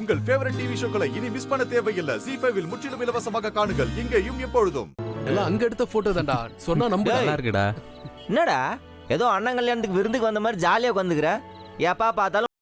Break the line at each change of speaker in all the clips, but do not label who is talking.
உங்கள் favourite TV ஷோக்களை இனி miss பண்ண தேவையில்லை. ZEE5 இல் முற்றிலும் இலவசமாக காணுங்கள், இங்கேயும் எப்பொழுதும்.
எல்லாம் அங்க எடுத்த போட்டோ தான்டா. சொன்னா நம்ப.
நல்லா இருக்குடா.
என்னடா ஏதோ அண்ணன் கல்யாணத்துக்கு விருந்துக்கு வந்த மாதிரி ஜாலியா உட்காந்துக்கிற. எப்பா பார்த்தாலும்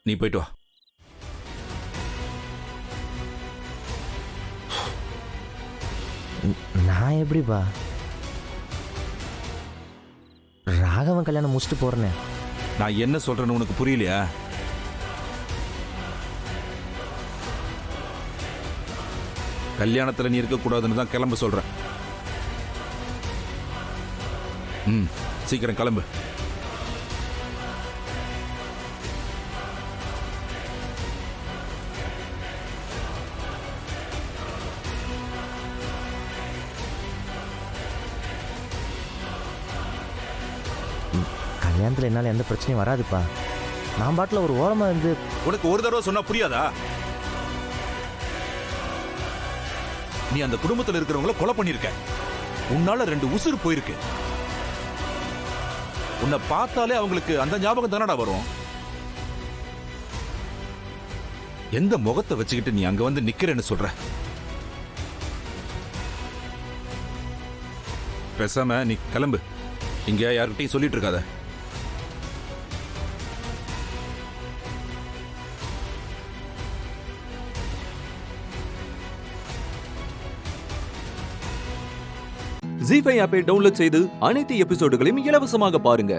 நீ போயிட்டு வா.
நான் எப்படிப்பா ராகவன் கல்யாணம் முடிச்சுட்டு போறேனே.
நான் என்ன சொல்றேன்னு உனக்கு புரியலையா? கல்யாணத்துல நீ இருக்கக்கூடாதுன்னு தான் கிளம்ப சொல்றேன். சீக்கிரம் கிளம்பு.
கல்யாணத்தில் என்னால் எந்த பிரச்சனையும் வராதுப்பா. நான் பாட்டில் ஒரு ஓரமாக இருந்து.
உனக்கு ஒரு தடவை சொன்னா புரியாதா? நீ அந்த குடும்பத்தில் இருக்கிறவங்கள கொலை பண்ணிருக்க. உன்னால 2 உசுறு போயிருக்கு. உன்னை பார்த்தாலே அவங்களுக்கு அந்த ஞாபகம் தானடா வரும். எந்த முகத்தை வச்சுக்கிட்டு நீ அங்க வந்து நிக்கிறேன்னு சொல்ற? பேசாம நீ கிளம்பு. இங்க யார்கிட்டையும் சொல்லிட்டு இருக்காத.
ZEE5 ஆப்பை டவுன்லோட் செய்து அனைத்து எபிசோடுகளையும் இலவசமாக பாருங்க.